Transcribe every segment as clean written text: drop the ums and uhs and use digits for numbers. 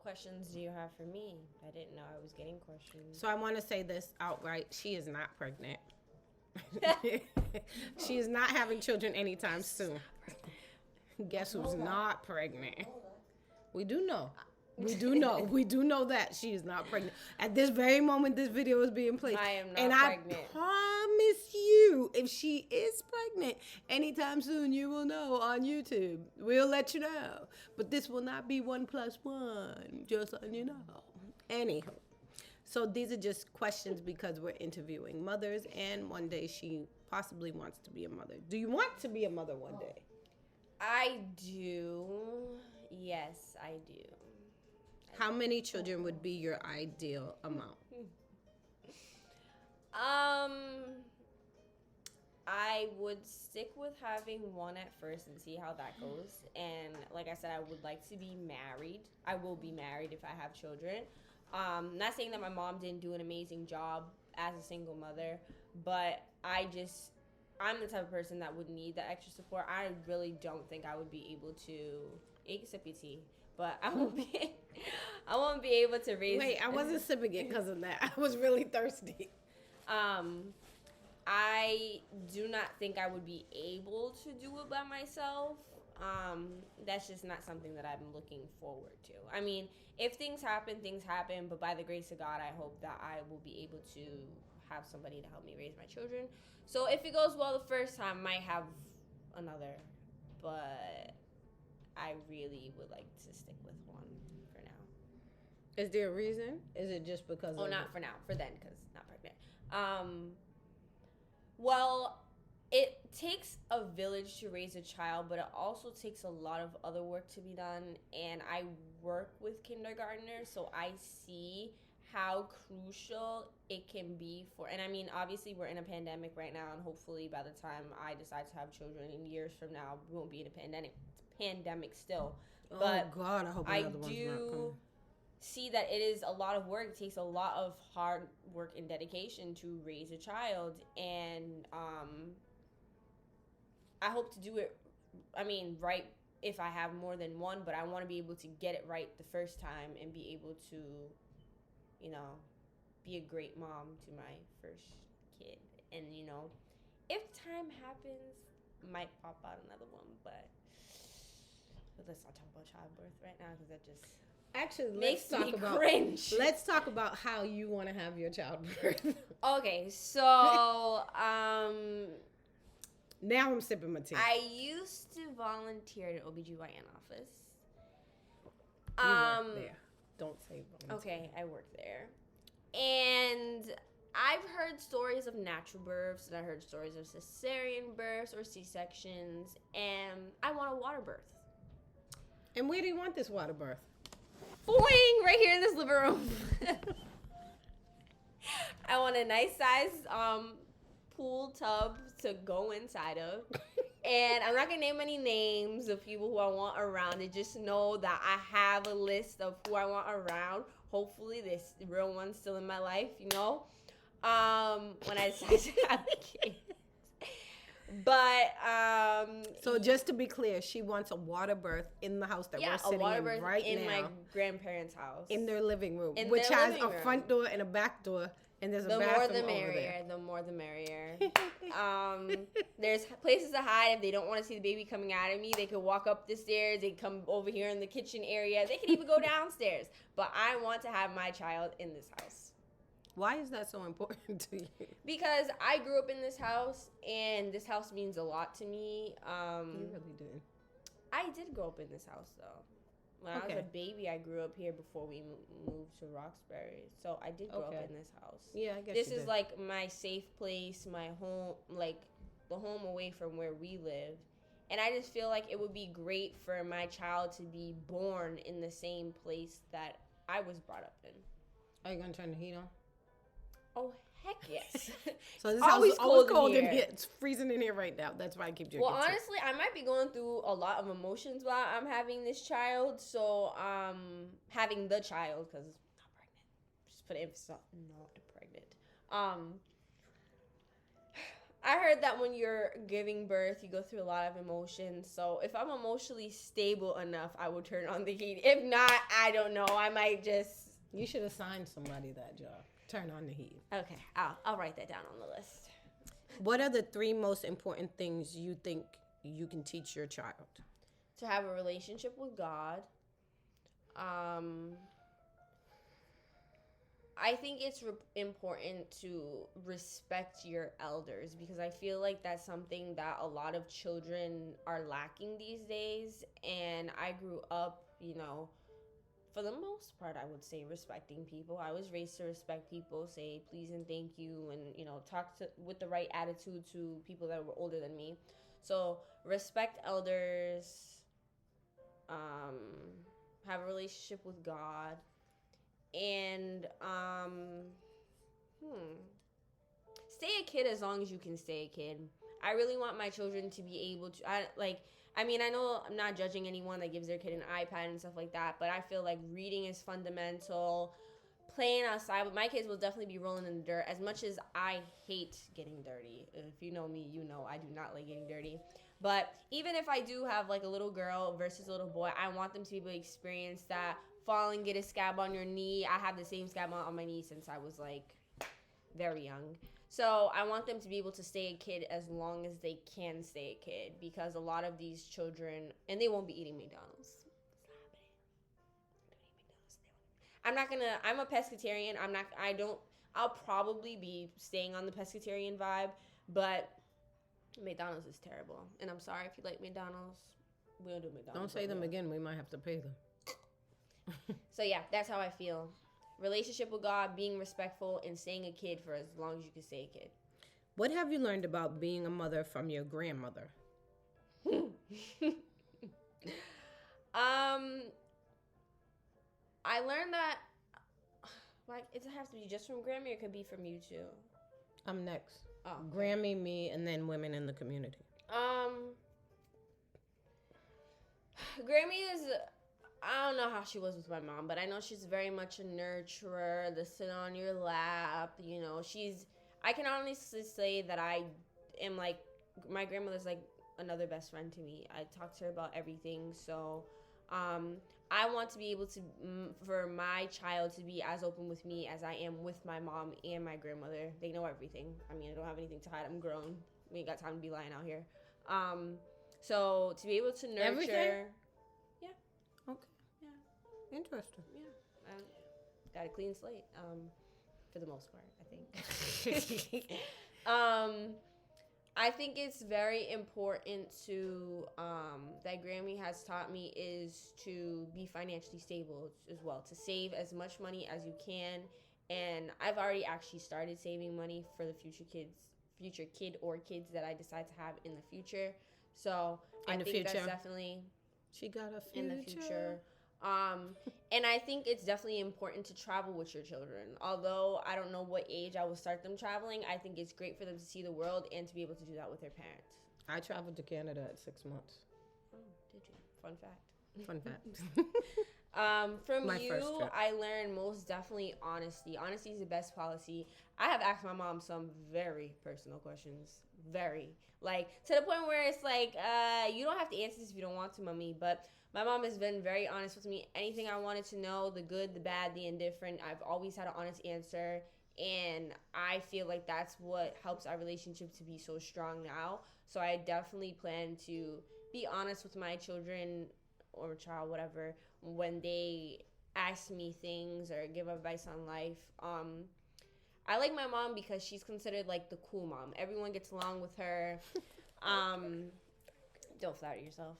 questions do you have for me? I didn't know I was getting questions. So I want to say this outright. She is not pregnant. She is not having children anytime soon. Guess who's not pregnant? We do know. We do know. We do know that she is not pregnant. At this very moment this video is being played. I am not and pregnant. I promise you, if she is pregnant anytime soon, you will know on YouTube. We'll let you know. But this will not be 1 + 1, just so you know. Anywho. So these are just questions because we're interviewing mothers, and one day she possibly wants to be a mother. Do you want to be a mother one day? I do. Yes, I do. How many children would be your ideal amount? I would stick with having one at first and see how that goes. And like I said, I would like to be married. I will be married if I have children. Not saying that my mom didn't do an amazing job as a single mother, but I'm the type of person that would need that extra support. I really don't think I would be able to, except PT, but I won't be able to raise. Wait, I wasn't sipping it because of that. I was really thirsty. I do not think I would be able to do it by myself. That's just not something that I'm looking forward to. I mean, if things happen, but by the grace of God, I hope that I will be able to have somebody to help me raise my children. So if it goes well the first time, I might have another, but I really would like to stick with one for now. Is there a reason? Is it just because Oh, not for now. For then, because not pregnant. Well, it takes a village to raise a child, but it also takes a lot of other work to be done. And I work with kindergartners, so I see how crucial it can be for, and I mean, obviously we're in a pandemic right now, and hopefully by the time I decide to have children in years from now, we won't be in a pandemic still. But oh God, I hope another one's not coming. See that it is a lot of work. It takes a lot of hard work and dedication to raise a child, and I hope to do it, I mean, right if I have more than one, but I want to be able to get it right the first time and be able to, you know, be a great mom to my first kid. And, you know, if time happens, might pop out another one, but let's not talk about childbirth right now because that just actually makes me cringe. Let's talk about how you want to have your childbirth. Okay, so now I'm sipping my tea. I used to volunteer at an OBGYN office. You work there. Don't say volunteer. Okay, I work there. And I've heard stories of natural births, and I heard stories of cesarean births or C-sections, and I want a water birth. And where do you want this water birth? Boing! Right here in this living room. I want a nice size pool tub to go inside of. And I'm not going to name any names of people who I want around it. Just know that I have a list of who I want around. Hopefully, this real one's still in my life, you know, when I decide to have kids. But, so just to be clear, she wants a water birth in the house that we're sitting in right now. in my grandparents' house. In their living room, which has a front door and a back door. And there's a bathroom over there. The more the merrier. There's places to hide if they don't want to see the baby coming out of me. They could walk up the stairs. They come over here in the kitchen area. They could even go downstairs. But I want to have my child in this house. Why is that so important to you? Because I grew up in this house, and this house means a lot to me. You really did. I did grow up in this house, though. When I was a baby, I grew up here before we moved to Roxbury. So I did grow up in this house. Yeah, I guess this is like my safe place, my home, like the home away from where we live. And I just feel like it would be great for my child to be born in the same place that I was brought up in. Are you going to turn the heat on? Oh, heck yes. So this house is always cold in here. It's freezing in here right now. That's why I keep drinking. Well, honestly, I might be going through a lot of emotions while I'm having this child. So, having the child, because I'm not pregnant. Just put emphasis on not pregnant. I heard that when you're giving birth, you go through a lot of emotions. So if I'm emotionally stable enough, I will turn on the heat. If not, I don't know. I might just. You should assign somebody that job. Turn on the heat. Okay, I'll write that down on the list. What are the 3 most important things you think you can teach your child? To have a relationship with God. I think it's important to respect your elders because I feel like that's something that a lot of children are lacking these days. And I grew up, for the most part, I would say respecting people. I was raised to respect people, say please and thank you, and talk with the right attitude to people that were older than me. So respect elders, have a relationship with God, and stay a kid as long as you can stay a kid. I really want my children to be able to. I know I'm not judging anyone that gives their kid an iPad and stuff like that, but I feel like reading is fundamental. Playing outside, but my kids will definitely be rolling in the dirt. As much as I hate getting dirty, if you know me, you know I do not like getting dirty. But even if I do have like a little girl versus a little boy, I want them to be able to experience that. Fall and get a scab on your knee. I have the same scab on my knee since I was like very young. So I want them to be able to stay a kid as long as they can stay a kid, because a lot of these children, and they won't be eating McDonald's. I'm a pescatarian. I'll probably be staying on the pescatarian vibe, but McDonald's is terrible. And I'm sorry if you like McDonald's. We don't do McDonald's. Don't say them again. We might have to pay them. So yeah, that's how I feel. Relationship with God, being respectful, and staying a kid for as long as you can stay a kid. What have you learned about being a mother from your grandmother? I learned that, like, it doesn't have to be just from Grammy, it could be from you too. I'm next. Oh. Grammy, me, and then women in the community. Grammy is, I don't know how she was with my mom, but I know she's very much a nurturer, the sit on your lap, I can honestly say that I am like, my grandmother's like another best friend to me. I talk to her about everything, so, I want to be able to, for my child to be as open with me as I am with my mom and my grandmother. They know everything. I don't have anything to hide. I'm grown. We ain't got time to be lying out here. So to be able to nurture. Everything? Yeah. Okay. Yeah. Interesting. Yeah. Got a clean slate. For the most part, I think. I think it's very important to, that Grammy has taught me, is to be financially stable as well, to save as much money as you can. And I've already actually started saving money for the future kid or kids that I decide to have in the future. So I think that's definitely she got a future. In the future. And I think it's definitely important to travel with your children. Although I don't know what age I will start them traveling, I think it's great for them to see the world and to be able to do that with their parents. I traveled to Canada at 6 months. Oh, did you? Fun fact. Fun fact. From My you, first trip. I learned most definitely honesty. Honesty is the best policy. I have asked my mom some very personal questions. Very. Like, to the point where it's like, you don't have to answer this if you don't want to, mommy. But my mom has been very honest with me. Anything I wanted to know, the good, the bad, the indifferent, I've always had an honest answer. And I feel like that's what helps our relationship to be so strong now. So I definitely plan to be honest with my children or child, whatever, when they ask me things or give advice on life. I like my mom because she's considered like the cool mom. Everyone gets along with her. Don't flatter yourself.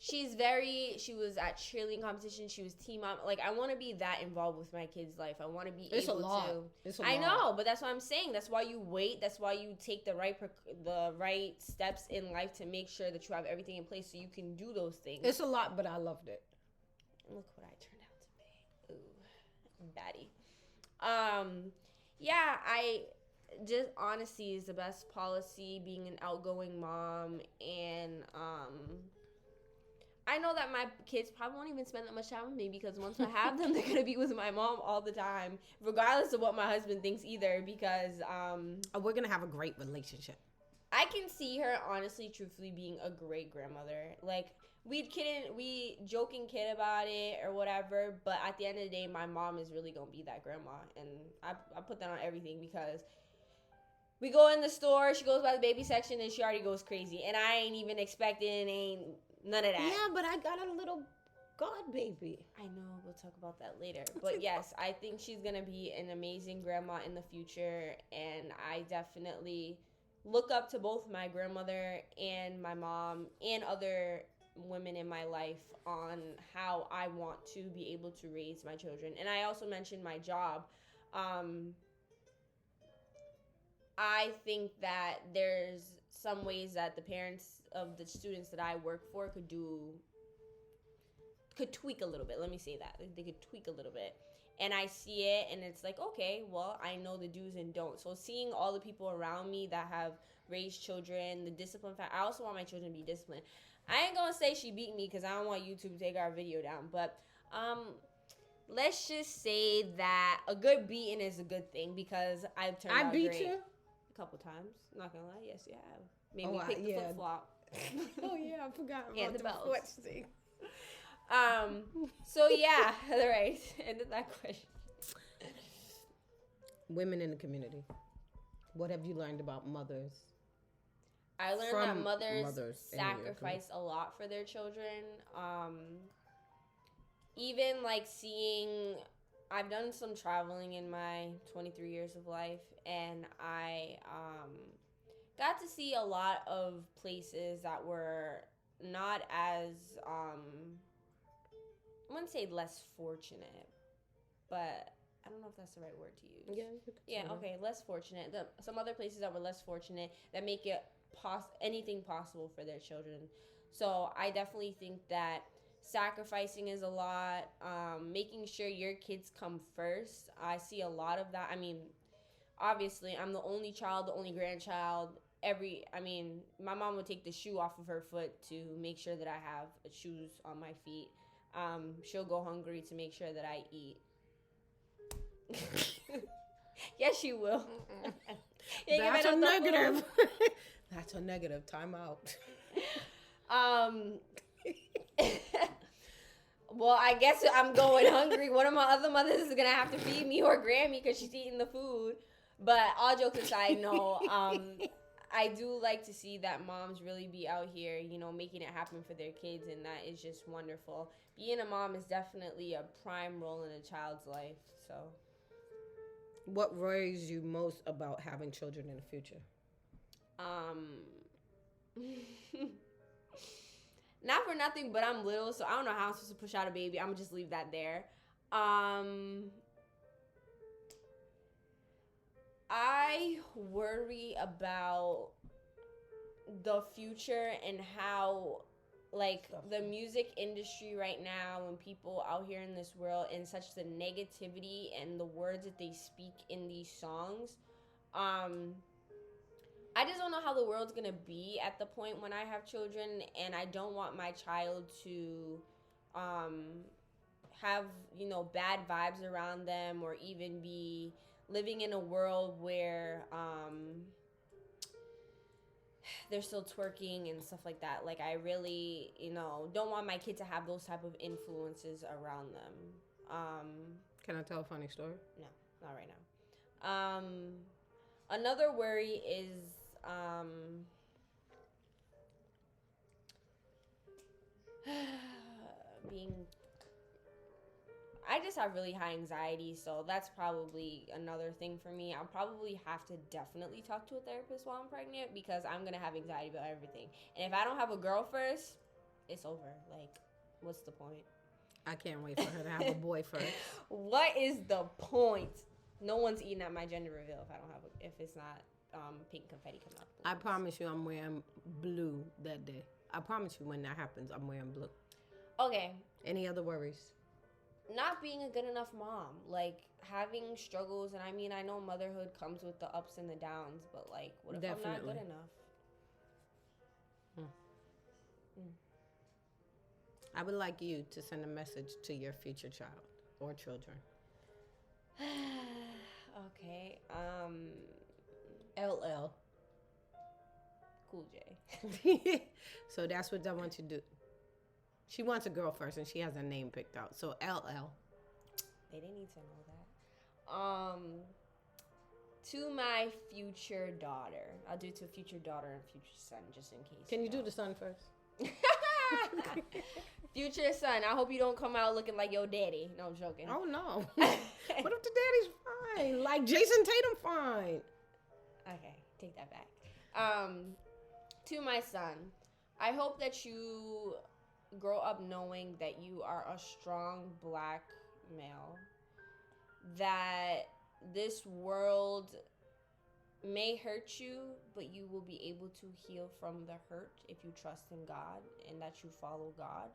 She was at cheerleading competition. She was team mom. Like, I want to be that involved with my kids' life. I want to be It's able a lot. to. It's a I lot. know, but that's what I'm saying. That's why you wait. That's why you take the right steps in life to make sure that you have everything in place so you can do those things. It's a lot, but I loved it. Look what I turned out to be. Ooh, baddie. Yeah, just honesty is the best policy, being an outgoing mom, and I know that my kids probably won't even spend that much time with me because once I have them, they're gonna be with my mom all the time, regardless of what my husband thinks either. Because we're gonna have a great relationship. I can see her honestly, truthfully being a great grandmother. Like we joking kid about it or whatever, but at the end of the day, my mom is really gonna be that grandma, and I put that on everything because we go in the store, she goes by the baby section, and she already goes crazy, and I ain't even expecting, ain't none of that. Yeah, but I got a little god baby. I know, we'll talk about that later. But yes, I think she's gonna be an amazing grandma in the future, and I definitely look up to both my grandmother and my mom and other women in my life on how I want to be able to raise my children. And I also mentioned my job. I think that there's some ways that the parents of the students that I work for could tweak a little bit. Let me say that. They could tweak a little bit. And I see it, and it's like, okay, well, I know the do's and don'ts. So seeing all the people around me that have raised children, the discipline fact, I also want my children to be disciplined. I ain't gonna say she beat me because I don't want YouTube to take our video down, but let's just say that a good beating is a good thing because I've turned out great. I beat you a couple times. Not gonna lie, yes, you have. Maybe pick the flip flop. Oh yeah, I forgot about and the bells. So yeah, all right. Ended that question. Women in the community. What have you learned about mothers? I learned that mothers sacrifice a lot for their children. Even like seeing, I've done some traveling in my 23 years of life, and I got to see a lot of places that were not as I wouldn't say less fortunate, but I don't know if that's the right word to use. Yeah, okay, less fortunate. Some other places that were less fortunate that make it anything possible for their children. So I definitely think that sacrificing is a lot. Making sure your kids come first. I see a lot of that. I mean, obviously, I'm the only child, the only grandchild. My mom would take the shoe off of her foot to make sure that I have shoes on my feet. She'll go hungry to make sure that I eat. Yes, she will. That's a negative. That's a negative. Time out. Well, I guess I'm going hungry. One of my other mothers is gonna have to feed me or Grammy because she's eating the food. But all jokes aside, no. I do like to see that moms really be out here, making it happen for their kids, and that is just wonderful. Being a mom is definitely a prime role in a child's life. So, what worries you most about having children in the future? Not for nothing, but I'm little, so I don't know how I'm supposed to push out a baby. I'm gonna just leave that there. I worry about the future and how, like, the music industry right now, and people out here in this world, and such the negativity and the words that they speak in these songs. I just don't know how the world's gonna be at the point when I have children, and I don't want my child to have, bad vibes around them, or even be living in a world where they're still twerking and stuff like that. Like, I really, don't want my kid to have those type of influences around them. Can I tell a funny story? No, not right now. Another worry is I just have really high anxiety, so that's probably another thing for me. I'll probably have to definitely talk to a therapist while I'm pregnant because I'm going to have anxiety about everything. And if I don't have a girl first, it's over. Like, what's the point? I can't wait for her to have a boy first. What is the point? No one's eating at my gender reveal if it's not pink confetti coming out. I promise you I'm wearing blue that day. I promise you when that happens, I'm wearing blue. Okay. Any other worries? Not being a good enough mom, like having struggles, and I know motherhood comes with the ups and the downs, but like, what if I'm not good enough? I would like you to send a message to your future child or children. Okay. LL. Cool J. So that's what I want you to do. She wants a girl first, and she has a name picked out. So LL. They didn't need to know that. To my future daughter. I'll do to future daughter and future son, just in case. Can you do the son first? Future son, I hope you don't come out looking like your daddy. No, I'm joking. Oh no. What if the daddy's fine? Like Jason Tatum fine. Okay, take that back. To my son, I hope that you grow up knowing that you are a strong black male. That this world may hurt you, but you will be able to heal from the hurt if you trust in God and that you follow God.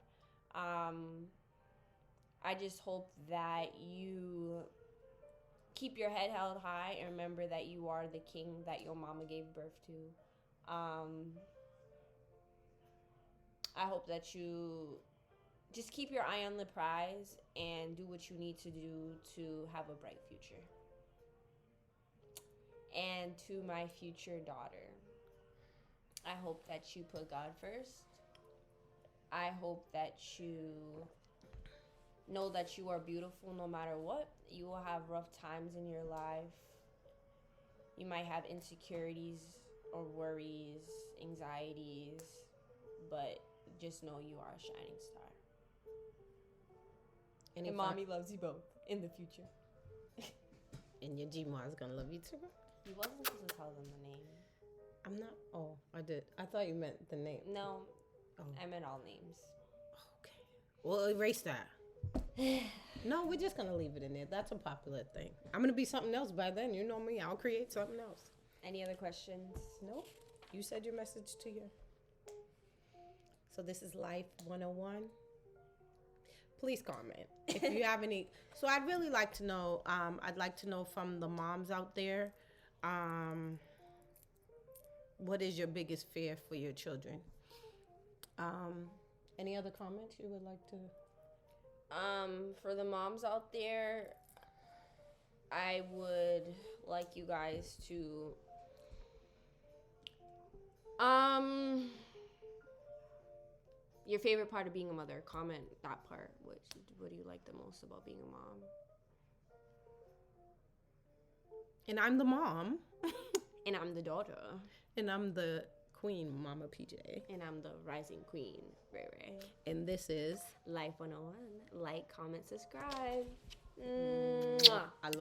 I just hope that you keep your head held high and remember that you are the king that your mama gave birth to. I hope that you just keep your eye on the prize and do what you need to do to have a bright future. And to my future daughter, I hope that you put God first. I hope that you know that you are beautiful no matter what. You will have rough times in your life. You might have insecurities or worries, anxieties, but just know you are a shining star. And mommy loves you both in the future. And your G-Ma is going to love you too? You wasn't supposed to tell them the name. I'm not. Oh, I did. I thought you meant the name. No, Oh. I meant all names. Okay. Well, erase that. No, we're just going to leave it in there. That's a popular thing. I'm going to be something else by then. You know me. I'll create something else. Any other questions? Nope. You said your message to your... So this is Life 101. Please comment if you have any. So I'd really like to know. I'd like to know from the moms out there. What is your biggest fear for your children? Any other comments you would like to? For the moms out there, I would like you guys to your favorite part of being a mother. Comment that part. What do you like the most about being a mom? And I'm the mom. And I'm the daughter. And I'm the queen, Mama PJ. And I'm the rising queen, Ray Ray. And this is Life 101. Like, comment, subscribe. Mwah. I love